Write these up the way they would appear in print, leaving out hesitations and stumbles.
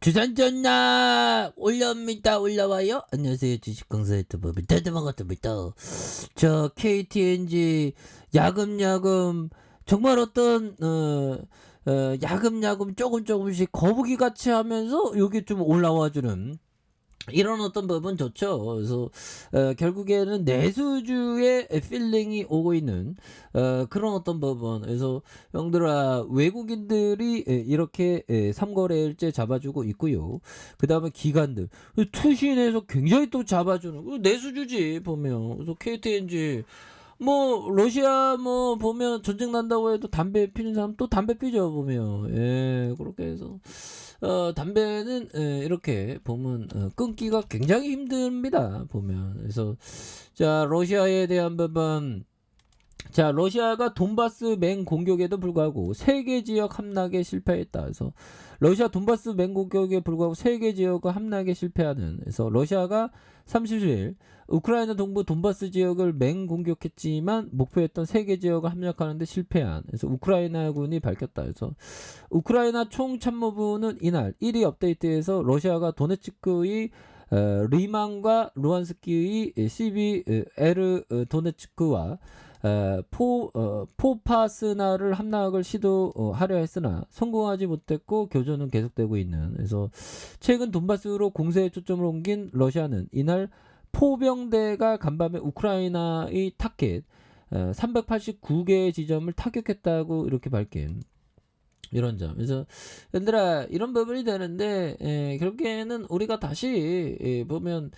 주산전납 올라옵니다. 올라와요. 안녕하세요. 주식강사 유튜버 대대방가입니다. 저 KTNG 야금야금 정말 어떤 야금야금 조금씩 거북이 같이 하면서 여기 좀 올라와주는 이런 어떤 부분 좋죠. 그래서 결국에는 내수주의 필링이 오고 있는 그런 어떤 부분. 그래서 형들아, 외국인들이 이렇게 삼거래일제 잡아주고 있고요. 그 다음에 기관들 투신해서 굉장히 또 잡아주는 내수주지 보면. 그래서 KTNG 뭐 러시아 뭐 보면 전쟁 난다고 해도 담배 피는 사람 또 담배 피죠 보면. 예, 그렇게 해서 담배는 이렇게 보면 끊기가 굉장히 힘듭니다 보면. 그래서 자, 러시아에 대한 부분. 자, 러시아가 돈바스 맹 공격에도 불구하고 세계 지역 함락에 실패했다. 그래서 러시아 돈바스 맹 공격에 불구하고 세계 지역과 함락에 실패하는. 그래서 러시아가 30일 우크라이나 동부 돈바스 지역을 맹 공격했지만 목표했던 세계 지역을 함락하는데 실패한. 그래서 우크라이나군이 밝혔다. 그래서 우크라이나 총참모부는 이날 1위 업데이트에서 러시아가 도네츠크의 리만과 루안스키의 시비에르 도네츠크와 포파스나를 함락을 시도하려 했으나 성공하지 못했고 교전은 계속되고 있는. 그래서 최근 돈바스로 공세에 초점을 옮긴 러시아는 이날 포병대가 간밤에 우크라이나의 타켓 389개의 지점을 타격했다고 이렇게 밝힌 이런 점. 그래서 얘들아, 이런 부분이 되는데 결국에는 우리가 다시 보면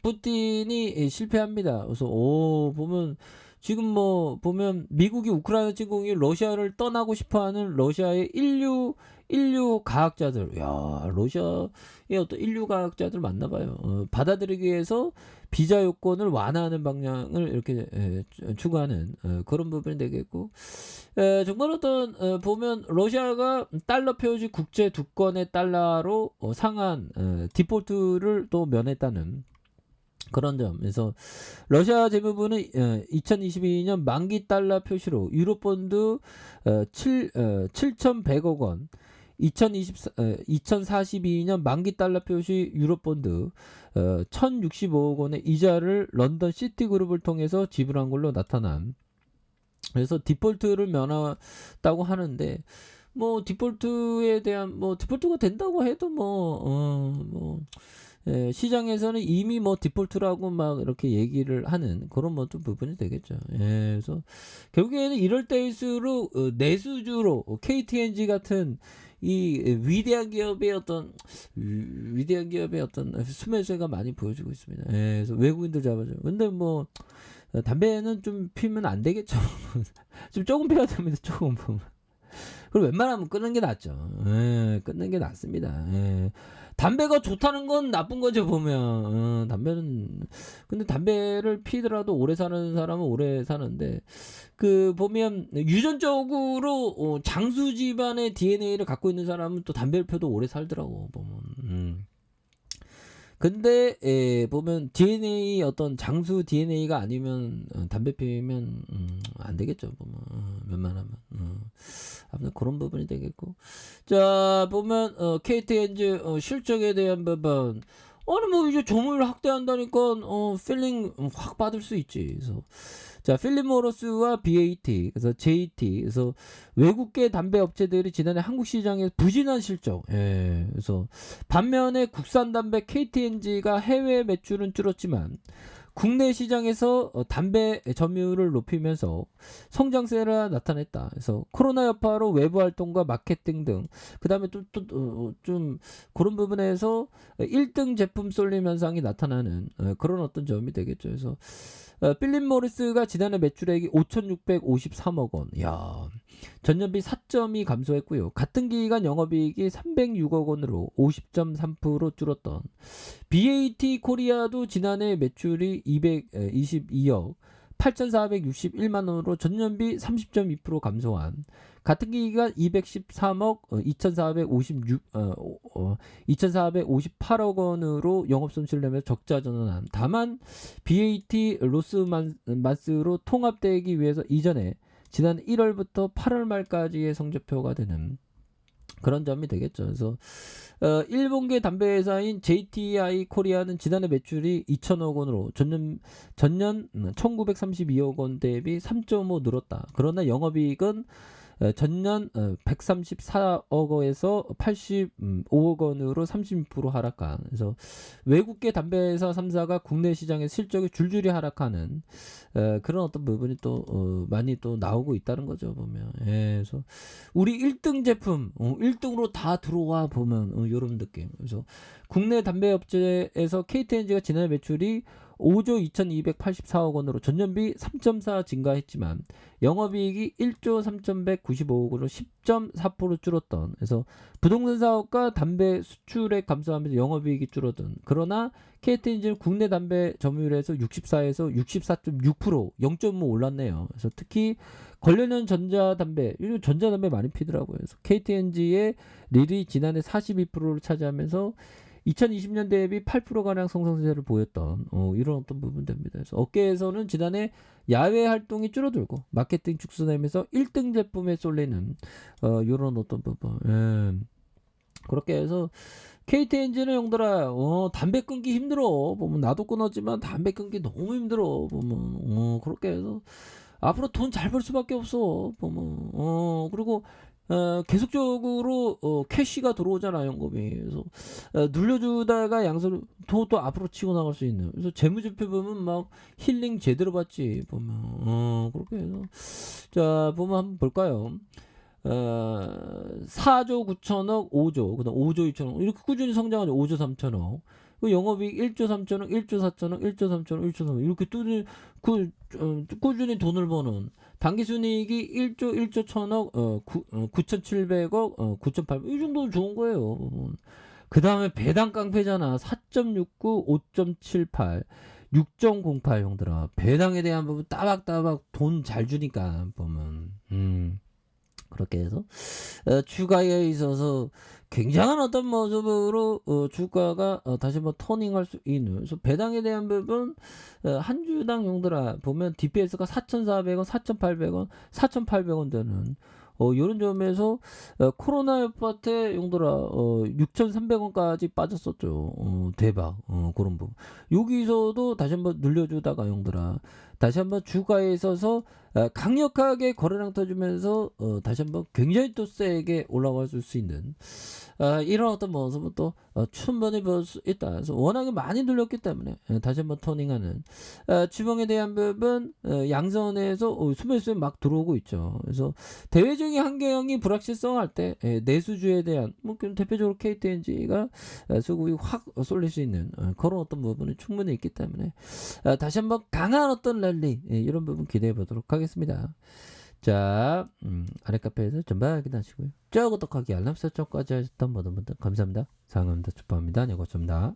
푸틴이 실패합니다. 그래서 보면 지금 뭐 보면 미국이 우크라이나 침공이 러시아를 떠나고 싶어하는 러시아의 인류 과학자들, 야, 러시아의 어떤 인류 과학자들 맞나봐요. 받아들이기 위해서 비자 요건을 완화하는 방향을 이렇게 추구하는 그런 부분이 되겠고, 정말 어떤 보면 러시아가 달러 표시 국제 두건의 달러로 상한 디폴트를 또 면했다는 그런 점. 그래서 러시아 재무부는 2022년 만기 달러 표시로 유로본드 7,100억 원, 2042년 만기 달러 표시 유로본드 1,065억 원의 이자를 런던 시티그룹을 통해서 지불한 걸로 나타난. 그래서 디폴트를 면했다고 하는데, 뭐 디폴트에 대한 뭐 디폴트가 된다고 해도 시장에서는 이미 뭐 디폴트라고 막 이렇게 얘기를 하는 그런 뭐 좀 부분이 되겠죠. 그래서 결국에는 이럴 때일수록 내수주로 KTNG 같은 이 위대한 기업의 어떤 수매세가 많이 보여지고 있습니다. 그래서 외국인들 잡아줘. 근데 뭐 담배는 좀 피면 안 되겠죠. 좀 조금 피워야 됩니다. 조금 보면. 그리고 웬만하면 끊는 게 낫죠. 끊는 게 낫습니다. 담배가 좋다는 건 나쁜 거죠 보면. 담배는 근데 담배를 피더라도 오래 사는 사람은 오래 사는데 그 보면 유전적으로 장수 집안의 DNA를 갖고 있는 사람은 또 담배를 펴도 오래 살더라고 보면. 근데 보면 DNA 어떤 장수 DNA가 아니면 담배 피우면 안 되겠죠 보면. 웬만하면 아무튼 그런 부분이 되겠고. 자, 보면 KTNG 실적에 대한 부분. 아니 뭐 이제 점유율 확대한다니까 필링 확 받을 수 있지. 그래서 자, 필립 모러스와 BAT, 그래서 JT, 그래서 외국계 담배 업체들이 지난해 한국 시장에 부진한 실적. 그래서 반면에 국산 담배 KTNG가 해외 매출은 줄었지만 국내 시장에서 담배 점유율을 높이면서 성장세를 나타냈다. 그래서 코로나 여파로 외부 활동과 마케팅 등, 그 다음에 좀 그런 부분에서 1등 제품 쏠림 현상이 나타나는 그런 어떤 점이 되겠죠. 그래서 필립 모리스가 지난해 매출액이 5,653억 원. 야, 전년비 4점이 감소했고요. 같은 기간 영업이익이 306억 원으로 50.3% 줄었던 BAT 코리아도 지난해 매출이 222억 8,461만 원으로 전년비 30.2% 감소한 같은 기간 213억 2,458억 원으로 영업손실을 내며 적자 전환한. 다만 BAT 로스만스로 통합되기 위해서 이전에 지난 1월부터 8월 말까지의 성적표가 되는 그런 점이 되겠죠. 그래서 일본계 담배 회사인 JTI 코리아는 지난해 매출이 2천억 원으로 전년 1932억 원 대비 3.5 늘었다. 그러나 영업이익은 전년 134억 원에서 85억 원으로 36% 하락한. 그래서 외국계 담배회사 3사가 국내 시장의 실적이 줄줄이 하락하는 그런 어떤 부분이 또 많이 또 나오고 있다는 거죠, 보면. 예, 그래서 우리 1등 제품 1등으로 다 들어와 보면 이런 느낌. 그래서 국내 담배 업체에서 KTNG가 지난해 매출이 5조 2284억 원으로 전년비 3.4 증가했지만 영업이익이 1조 3195억 원으로 10.4% 줄었던. 그래서 부동산 사업과 담배 수출액 감소하면서 영업이익이 줄어든. 그러나 KTNG는 국내 담배 점유율에서 64에서 64.6% 0.5 올랐네요. 그래서 특히 관련형 전자담배, 요즘 전자담배 많이 피더라고요. 그래서 KTNG의 릴이 지난해 42%를 차지하면서 2020년 대비 8%가량 성장세를 보였던 이런 어떤 부분입니다. 그래서 업계에서는 지난해 야외 활동이 줄어들고 마케팅 축소되면서 1등 제품에 쏠리는 이런 어떤 부분. 예. 그렇게 해서 KTNG는 형들아 담배 끊기 힘들어. 보면 나도 끊었지만 담배 끊기 너무 힘들어. 보면 그렇게 해서 앞으로 돈 잘 벌 수밖에 없어. 보면 그리고 계속적으로 캐시가 들어오잖아, 연금이. 그래서 눌려주다가 양손 또 앞으로 치고 나갈 수 있는. 그래서 재무제표 보면 막 힐링 제대로 받지, 보면. 그렇게 해서 자 보면 한번 볼까요? 4조 9천억, 5조, 그다음 5조 2천억 이렇게 꾸준히 성장하죠. 5조 3천억. 그 영업이익 1조 3천억, 1조 4천억, 1조 3천억, 1조 3천억 이렇게 꾸준히 돈을 버는. 당기순이익이 1조 천억, 9,700억, 9,800억 이 정도는 좋은 거예요. 그 다음에 배당 깡패잖아. 4.69, 5.78, 6.08 형들아. 배당에 대한 부분 따박따박 돈 잘 주니까 보면. 그렇게 해서 주가에 있어서 굉장한 어떤 모습으로 주가가 다시 한번 터닝할 수 있는. 그래서 배당에 대한 부분 한 주당 용들아 보면 DPS가 4,400원, 4,800원, 4,800원 되는 이런 점에서 코로나 여파 때 용들아 6,300원까지 빠졌었죠. 대박. 그런 부분. 여기서도 다시 한번 늘려주다가 용들아 다시 한번 주가에 있어서 강력하게 거래량 터지면서 다시 한번 굉장히 또 세게 올라갈 수 있는 이런 어떤 모습은 또 충분히 볼 수 있다. 그래서 워낙에 많이 눌렸기 때문에 다시 한번 터닝하는 주봉에 대한 부분 양선에서 수매수에 막 들어오고 있죠. 그래서 대외적인 환경이 불확실성할 때 내수주에 대한 뭐 대표적으로 KTNG가 수급이 확 쏠릴 수 있는 그런 어떤 부분이 충분히 있기 때문에 다시 한번 강한 어떤 랠리 이런 부분 기대해 보도록 하겠습니다. 자, 아래 카페에서 전방 확인하시고요. 저 구독하기 알람 설정까지 하셨던 모든 분들 감사합니다. 상암다 축복합니다. 네, 고맙습니다.